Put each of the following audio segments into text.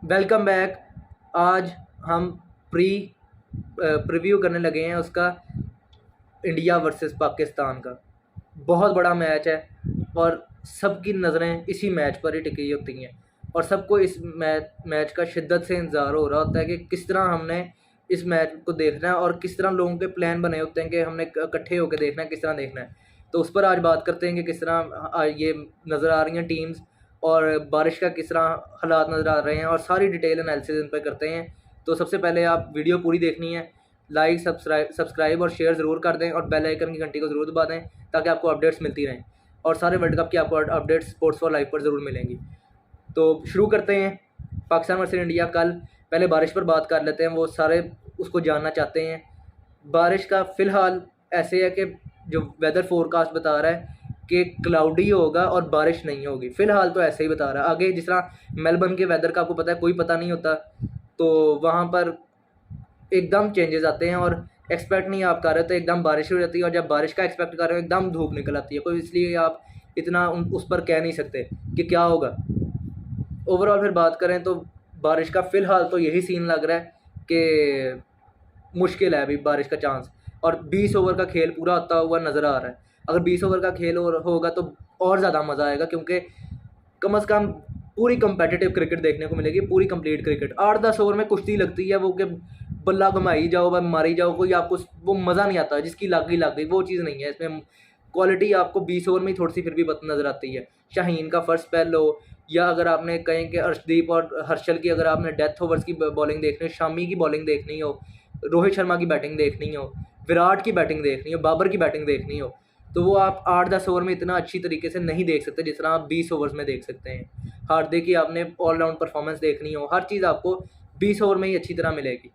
Welcome back. आज हम preview करने लगे हैं उसका, इंडिया वर्सेस पाकिस्तान का। बहुत बड़ा मैच है और सबकी नज़रें इसी मैच पर ही टिकी होती हैं और सबको इस मैच का शिद्दत से इंतज़ार हो रहा होता है कि किस तरह हमने इस मैच को देखना है और किस तरह लोगों के प्लान बने होते हैं कि हमने इकट्ठे होकर देखना है, किस तरह देखना है। तो उस पर आज बात करते हैं कि किस तरह ये नज़र आ रही हैं टीम्स और बारिश का किस तरह हालात नज़र आ रहे हैं और सारी डिटेल एनालिसिस इन पर करते हैं। तो सबसे पहले आप वीडियो पूरी देखनी है, लाइक सब्सक्राइब और शेयर ज़रूर कर दें और बेल आइकन की घंटी को ज़रूर दबा दें ताकि आपको अपडेट्स मिलती रहें और सारे वर्ल्ड कप की आपको अपडेट्स स्पोर्ट्स फॉर लाइफ पर ज़रूर मिलेंगी। तो शुरू करते हैं पाकिस्तान वर्सेस इंडिया। कल पहले बारिश पर बात कर लेते हैं, वो सारे उसको जानना चाहते हैं। बारिश का फ़िलहाल ऐसे है कि जो वेदर फोरकास्ट बता रहा है कि क्लाउडी होगा और बारिश नहीं होगी। फ़िलहाल तो ऐसे ही बता रहा है। आगे जिस तरह मेलबर्न के वेदर का आपको पता है, कोई पता नहीं होता, तो वहाँ पर एकदम चेंजेस आते हैं और एक्सपेक्ट नहीं आप कर रहे तो एकदम बारिश हो जाती है और जब बारिश का एक्सपेक्ट कर रहे हो एकदम धूप निकल आती है। कोई इसलिए आप इतना उस पर कह नहीं सकते कि क्या होगा। ओवरऑल फिर बात करें तो बारिश का फ़िलहाल तो यही सीन लग रहा है कि मुश्किल है अभी बारिश का चांस, और 20 ओवर का खेल पूरा होता हुआ नज़र आ रहा है। अगर 20 ओवर का खेल होगा तो और ज़्यादा मज़ा आएगा, क्योंकि कम से कम पूरी कंपेटिटिव क्रिकेट देखने को मिलेगी, पूरी कंप्लीट क्रिकेट। 8-10 ओवर में कुश्ती लगती है वो कि बल्ला घुमाई जाओ मारी जाओ, कोई आपको वो मज़ा नहीं आता, जिसकी लग गई वो चीज़ नहीं है इसमें। क्वालिटी आपको 20 ओवर में ही थोड़ी सी फिर भी नज़र आती है। शाहीन का फर्स्ट स्पेल हो, या अगर आपने कहें कि अर्शदीप और हर्षल की अगर आपने डेथ ओवर्स की बॉलिंग देखनी हो, शामी की बॉलिंग देखनी हो, रोहित शर्मा की बैटिंग देखनी हो, विराट की बैटिंग देखनी हो, बाबर की बैटिंग देखनी हो, तो वो आप 8-10 ओवर में इतना अच्छी तरीके से नहीं देख सकते जिस तरह आप 20 ओवर्स में देख सकते हैं। हार्दिक की आपने ऑलराउंड परफॉर्मेंस देखनी हो, हर चीज़ आपको 20 ओवर में ही अच्छी तरह मिलेगी,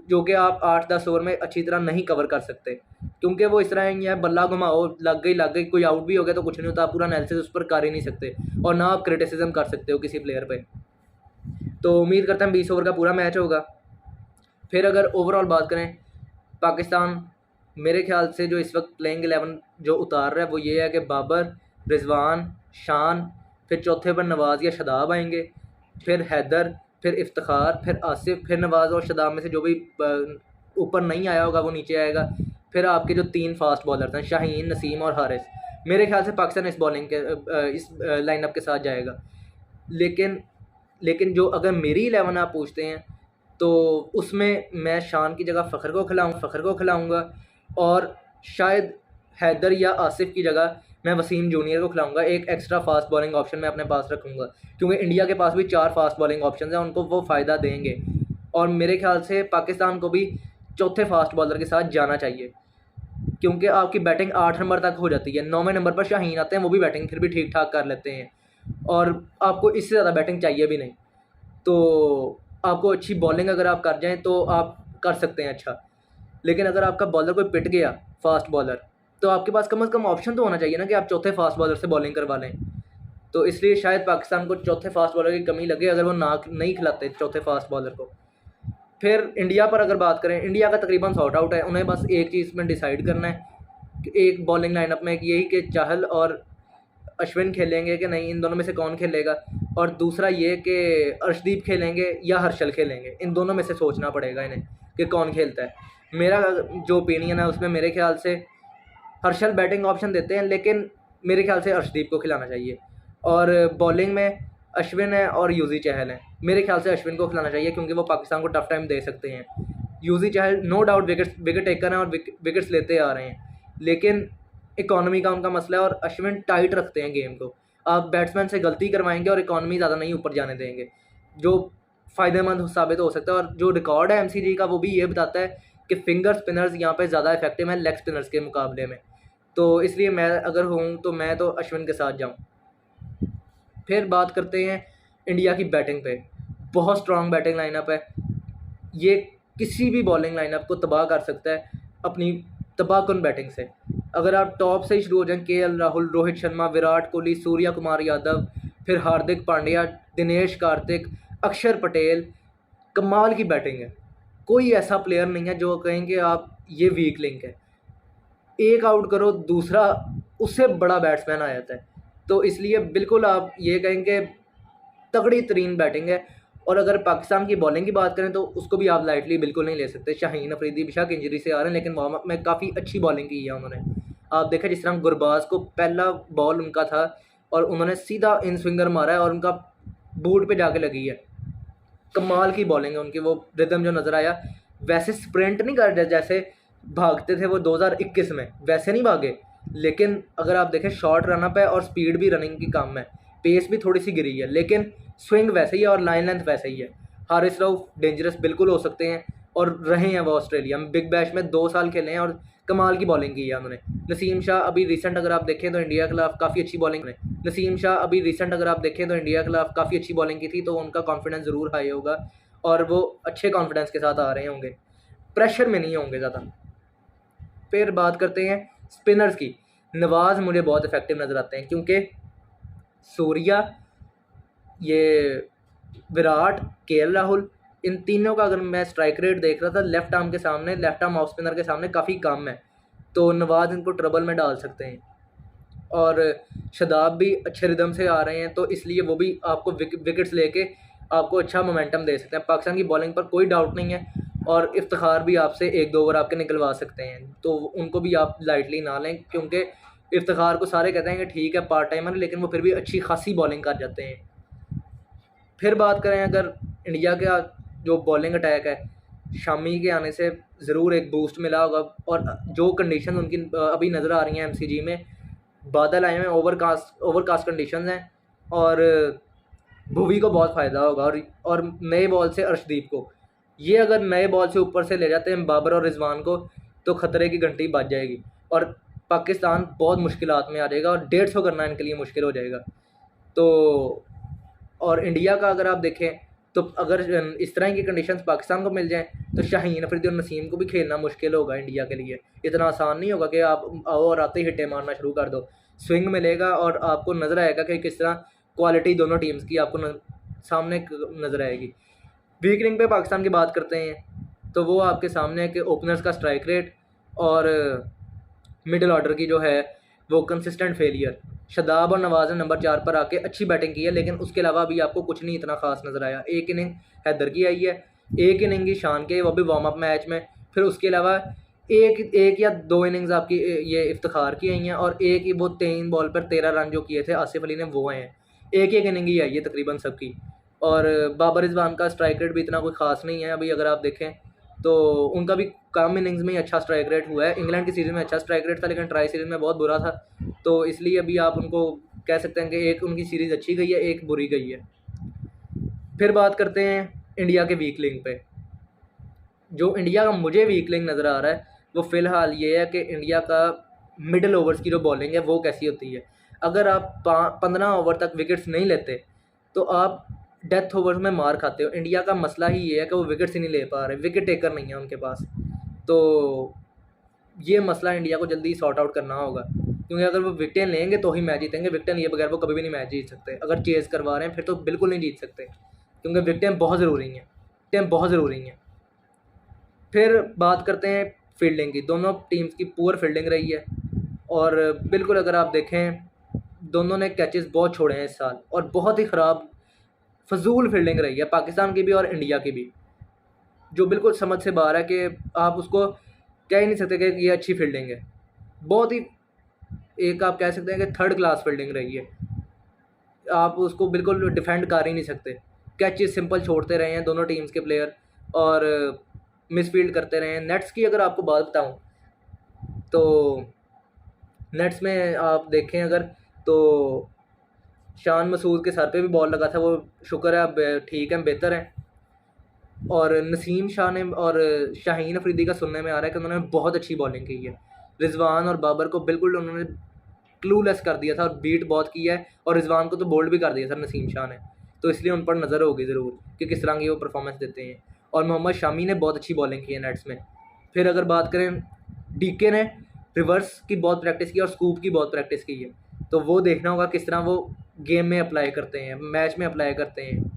जो कि आप 8-10 ओवर में अच्छी तरह नहीं कवर कर सकते, क्योंकि वो इस तरह ही है, बल्ला घुमाओ लग गई, कोई आउट भी हो गया तो कुछ नहीं होता, आप पूरा एनालिसिस उस पर कर ही नहीं सकते और ना आप क्रिटिसिज्म कर सकते हो किसी प्लेयर पे। तो उम्मीद करते हैं 20 ओवर का पूरा मैच होगा। फिर अगर ओवरऑल बात करें पाकिस्तान, मेरे ख्याल से जो इस वक्त प्लेइंग 11 जो उतार रहा है वो ये है कि बाबर, रिजवान, शान, फिर चौथे पर नवाज़ या शदाब आएंगे, फिर हैदर, फिर इफ्तिखार, फिर आसिफ, फिर नवाज़ और शदाब में से जो भी ऊपर नहीं आया होगा वो नीचे आएगा। फिर आपके जो 3 फास्ट बॉलर्स हैं, शाहीन, नसीम और हारिस, मेरे ख्याल से पाकिस्तान इस बॉलिंग के इस लाइनअप के साथ जाएगा। लेकिन लेकिन जो अगर मेरी 11 आप पूछते हैं तो उसमें मैं शान की जगह फ़खर को खिलाऊँगा और शायद हैदर या आसिफ की जगह मैं वसीम जूनियर को खिलाऊँगा। एक एक्स्ट्रा फास्ट बॉलिंग ऑप्शन मैं अपने पास रखूँगा, क्योंकि इंडिया के पास भी 4 फास्ट बॉलिंग ऑप्शन हैं, उनको वो फ़ायदा देंगे। और मेरे ख्याल से पाकिस्तान को भी चौथे फास्ट बॉलर के साथ जाना चाहिए, क्योंकि आपकी बैटिंग 8 नंबर तक हो जाती है। 9वें नंबर पर शाहीन आते हैं, वो भी बैटिंग फिर भी ठीक ठाक कर लेते हैं और आपको इससे ज़्यादा बैटिंग चाहिए भी नहीं। तो आपको अच्छी बॉलिंग अगर आप कर जाएँ तो आप कर सकते हैं अच्छा, लेकिन अगर आपका बॉलर कोई पिट गया फास्ट बॉलर, तो आपके पास कम से कम ऑप्शन तो होना चाहिए ना कि आप चौथे फास्ट बॉलर से बॉलिंग करवा लें। तो इसलिए शायद पाकिस्तान को चौथे फास्ट बॉलर की कमी लगे अगर वो नहीं खिलाते चौथे फास्ट बॉलर को। फिर इंडिया पर अगर बात करें, इंडिया का तकरीबन सॉर्ट आउट है। उन्हें बस एक चीज़ में डिसाइड करना है कि एक बॉलिंग लाइनअप में यही कि चाहल और अश्विन खेलेंगे कि नहीं, इन दोनों में से कौन खेलेगा, और दूसरा ये कि अर्शदीप खेलेंगे या हर्षल खेलेंगे। इन दोनों में से सोचना पड़ेगा इन्हें कि कौन खेलता है। मेरा जो ओपिनियन है उसमें मेरे ख्याल से हर्षल बैटिंग ऑप्शन देते हैं, लेकिन मेरे ख्याल से अर्शदीप को खिलाना चाहिए। और बॉलिंग में अश्विन है और यूजी चहल है, मेरे ख्याल से अश्विन को खिलाना चाहिए क्योंकि वो पाकिस्तान को टफ टाइम दे सकते हैं। यूजी चहल नो डाउट विकेट टेकर हैं और विकेट्स लेते आ रहे हैं, लेकिन इकॉनमी का उनका मसला है और अश्विन टाइट रखते हैं गेम को। आप बैट्समैन से गलती करवाएंगे और इकॉनमी ज़्यादा नहीं ऊपर जाने देंगे, जो फ़ायदेमंद साबित हो सकता है। और जो रिकॉर्ड है एमसीजी का वो भी ये बताता है कि फिंगर स्पिनर्स यहाँ पे ज़्यादा इफेक्टिव हैं लेग स्पिनर्स के मुकाबले में। तो इसलिए मैं अगर हूँ तो मैं तो अश्विन के साथ जाऊँ। फिर बात करते हैं इंडिया की बैटिंग पे। बहुत स्ट्रॉन्ग बैटिंग लाइनअप है, ये किसी भी बॉलिंग लाइनअप को तबाह कर सकता है अपनी तबाहकुन बैटिंग से। अगर आप टॉप से ही शुरू हो जाएं, केएल राहुल, रोहित शर्मा, विराट कोहली, सूर्या कुमार यादव, फिर हार्दिक पांड्या, दिनेश कार्तिक, अक्षर पटेल, कमाल की बैटिंग है। कोई ऐसा प्लेयर नहीं है जो कहेंगे आप ये वीक लिंक है। एक आउट करो दूसरा उससे बड़ा बैट्समैन आ जाता है, तो इसलिए बिल्कुल आप ये कहेंगे तगड़ी तरीन बैटिंग है। और अगर पाकिस्तान की बॉलिंग की बात करें तो उसको भी आप लाइटली बिल्कुल नहीं ले सकते। शाहीन अफरीदी बेशक इंजरी से आ रहे हैं, लेकिन वार्म अप में काफ़ी अच्छी बॉलिंग की है उन्होंने। आप देखें जिस तरह गुरबाज को पहला बॉल उनका था और उन्होंने सीधा इन स्विंगर मारा है और उनका बूट पे जाके लगी है। कमाल की बॉलिंग है उनकी, वो रिदम जो नज़र आया। वैसे स्प्रिंट नहीं कर रहे जैसे भागते थे वो 2021 में, वैसे नहीं भागे, लेकिन अगर आप देखें शॉर्ट रनअप है और स्पीड भी रनिंग की कम है, पेस भी थोड़ी सी गिरी है, लेकिन स्विंग वैसे ही है और लाइन लेंथ वैसे ही है। हारिस रऊफ डेंजरस बिल्कुल हो सकते हैं और रहे हैं वो ऑस्ट्रेलिया में, बिग बैश में 2 साल खेले हैं और कमाल की बॉलिंग की है उन्होंने। नसीम शाह अभी रिसेंट अगर आप देखें तो इंडिया के खिलाफ काफ़ी अच्छी बॉलिंग है। नसीम शाह अभी रिसेंट अगर आप देखें तो इंडिया के खिलाफ काफ़ी अच्छी बॉलिंग की थी, तो उनका कॉन्फिडेंस ज़रूर हाई होगा और वो अच्छे कॉन्फिडेंस के साथ आ रहे होंगे, प्रेशर में नहीं होंगे ज़्यादा। फिर बात करते हैं स्पिनर्स की। नवाज़ मुझे बहुत इफेक्टिव नज़र आते हैं क्योंकि सूर्या, ये विराट, केएल राहुल, इन तीनों का अगर मैं स्ट्राइक रेट देख रहा था लेफ्ट आर्म के सामने, लेफ्ट आर्म ऑफ स्पिनर के सामने काफ़ी कम है, तो नवाज़ इनको ट्रबल में डाल सकते हैं। और शादाब भी अच्छे रिदम से आ रहे हैं, तो इसलिए वो भी आपको विकेट्स लेके आपको अच्छा मोमेंटम दे सकते हैं। पाकिस्तान की बॉलिंग पर कोई डाउट नहीं है और इफ्तिखार भी आपसे 1-2 ओवर आपके निकलवा सकते हैं, तो उनको भी आप लाइटली ना लें, क्योंकि इफ्तिखार को सारे कहते हैं कि ठीक है पार्ट टाइमर, लेकिन वो फिर भी अच्छी खासी बॉलिंग कर जाते हैं। फिर बात करें अगर इंडिया का जो बॉलिंग अटैक है, शामी के आने से ज़रूर एक बूस्ट मिला होगा और जो कंडीशन उनकी अभी नज़र आ रही हैं एमसीजी में, बादल आए हैं, ओवरकास्ट कंडीशंस हैं और भुवी को बहुत फ़ायदा होगा और नए बॉल से अर्शदीप को, ये अगर नए बॉल से ऊपर से ले जाते हैं बाबर और रिजवान को, तो ख़तरे की घंटी बज जाएगी और पाकिस्तान बहुत मुश्किलात में आ जाएगा और 150 करना इनके लिए मुश्किल हो जाएगा। तो और इंडिया का अगर आप देखें तो अगर इस तरह की कंडीशंस पाकिस्तान को मिल जाएं तो शाहीन अफरीदी और नसीम को भी खेलना मुश्किल होगा इंडिया के लिए। इतना आसान नहीं होगा कि आप आओ और आते ही हिट्टे मारना शुरू कर दो। स्विंग मिलेगा और आपको नज़र आएगा कि किस तरह क्वालिटी दोनों टीम्स की आपको सामने नज़र आएगी। वीक लिंक पे पाकिस्तान की बात करते हैं तो वो आपके सामने है कि ओपनर्स का स्ट्राइक रेट और मिडिल ऑर्डर की जो है वो कंसिस्टेंट फेलियर। शादाब और नवाज़ ने नंबर 4 पर आके अच्छी बैटिंग की है, लेकिन उसके अलावा अभी आपको कुछ नहीं इतना खास नज़र आया। एक इनिंग हैदर की आई है, एक इनिंग की शान के, वो भी वार्म अप मैच में, फिर उसके अलावा एक या 2 इनिंग्स आपकी ये इफ्तिखार की आई हैं और एक ही वो 3 बॉल पर 13 रन जो किए थे आसिफ अली ने वो आए हैं। एक इनिंग ही आई है तकरीबन सबकी। और बाबर रिजवान का स्ट्राइक रेट भी इतना कोई ख़ास नहीं है अभी अगर आप देखें तो, उनका भी कम इनिंग्स में ही अच्छा स्ट्राइक रेट हुआ है। इंग्लैंड की सीरीज़ में अच्छा स्ट्राइक रेट था, लेकिन ट्राई सीरीज़ में बहुत बुरा था, तो इसलिए अभी आप उनको कह सकते हैं कि एक उनकी सीरीज़ अच्छी गई है, एक बुरी गई है। फिर बात करते हैं इंडिया के वीक लिंक पे। जो इंडिया का मुझे वीक लिंक नज़र आ रहा है वो फ़िलहाल ये है कि इंडिया का मिडल ओवर्स की जो बॉलिंग है वो कैसी होती है। अगर आप 15 ओवर तक विकेट्स नहीं लेते तो आप डेथ ओवर्स में मार खाते हो। इंडिया का मसला ही ये है कि वो विकेट्स ही नहीं ले पा रहे, विकेट टेकर नहीं है उनके पास, तो ये मसला इंडिया को जल्दी सॉर्ट आउट करना होगा, क्योंकि अगर वो विकेटें लेंगे तो ही मैच जीतेंगे, विकेटें लिए बगैर वो कभी भी नहीं मैच जीत सकते। अगर चेज़ करवा रहे हैं फिर तो बिल्कुल नहीं जीत सकते, क्योंकि विकेटें बहुत ज़रूरी हैं, विकेटें बहुत ज़रूरी हैं। फिर बात करते हैं फील्डिंग की। दोनों टीम्स की पुअर फील्डिंग रही है और बिल्कुल अगर आप देखें दोनों ने कैचेस बहुत छोड़े हैं इस साल और बहुत ही ख़राब फजूल फील्डिंग रही है पाकिस्तान की भी और इंडिया की भी, जो बिल्कुल समझ से बाहर है कि आप उसको कह ही नहीं सकते कि ये अच्छी फील्डिंग है। बहुत ही एक आप कह सकते हैं कि थर्ड क्लास फील्डिंग रही है, आप उसको बिल्कुल डिफेंड कर ही नहीं सकते। कैचेस सिंपल छोड़ते रहे हैं दोनों टीम्स के प्लेयर और मिसफील्ड करते रहे हैं। नेट्स की अगर आपको बात बताऊं तो नेट्स में आप देखें अगर तो शान मसूद के सर पे भी बॉल लगा था, वो शुक्र है अब ठीक है, बेहतर है। और नसीम शाह ने और शाहीन अफरीदी का सुनने में आ रहा है कि उन्होंने बहुत अच्छी बॉलिंग की है। रिजवान और बाबर को बिल्कुल उन्होंने क्लूलेस कर दिया था और बीट बहुत किया है, और रिजवान को तो बोल्ड भी कर दिया था नसीम शाह ने, तो इसलिए उन पर नज़र होगी ज़रूर कि किस तरह की वो परफॉर्मेंस देते हैं। और मोहम्मद शामी ने बहुत अच्छी बॉलिंग की है नेट्स में। फिर अगर बात करें डीके ने रिवर्स की बहुत प्रैक्टिस की और स्कूप की बहुत प्रैक्टिस की है, तो वो देखना होगा किस तरह वो गेम में अप्लाई करते हैं, मैच में अप्लाई करते हैं।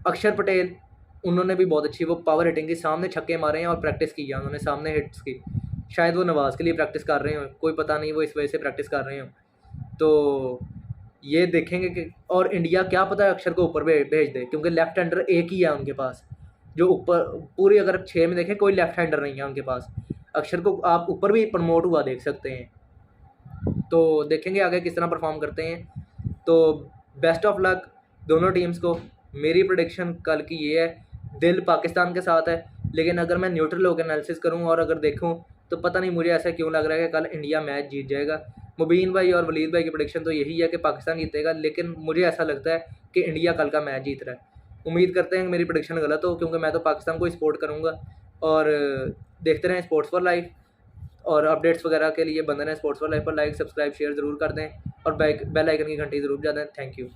अक्षर पटेल, उन्होंने भी बहुत अच्छी वो पावर हिटिंग की, सामने छक्के मारे हैं और प्रैक्टिस की है उन्होंने सामने हिट्स की। शायद वो नवाज़ के लिए प्रैक्टिस कर रहे हो, कोई पता नहीं, वो इस वजह से प्रैक्टिस कर रहे हो। तो ये देखेंगे कि और इंडिया क्या पता है अक्षर को ऊपर भेज दे, क्योंकि लेफ्ट हैंडर एक ही है उनके पास जो ऊपर पूरी, अगर 6 में देखें कोई लेफ्ट हैंडर नहीं है उनके पास। अक्षर को आप ऊपर भी प्रमोट हुआ देख सकते हैं। तो देखेंगे आगे किस तरह परफॉर्म करते हैं। तो बेस्ट ऑफ लक दोनों टीम्स को। मेरी प्रोडिक्शन कल की ये है, दिल पाकिस्तान के साथ है, लेकिन अगर मैं न्यूट्रल होकर एनालिसिस करूँ और अगर देखूँ तो पता नहीं मुझे ऐसा क्यों लग रहा है कि कल इंडिया मैच जीत जाएगा। मुबीन भाई और वलीद भाई की प्रोडिक्शन तो यही है कि पाकिस्तान जीतेगा, लेकिन मुझे ऐसा लगता है कि इंडिया कल का मैच जीत रहा है। उम्मीद करते हैं कि मेरी प्रोडिक्शन गलत हो, क्योंकि मैं तो पाकिस्तान को ही सपोर्ट करूँगा। और देखते रहें स्पोर्ट्स फॉर लाइफ, और अपडेट्स वगैरह के लिए बंधन है स्पोर्ट्स फॉर लाइफ पर लाइक सब्सक्राइब शेयर ज़रूर कर दें, और बेल आइकन की घंटी ज़रूर बजा दें। Thank you.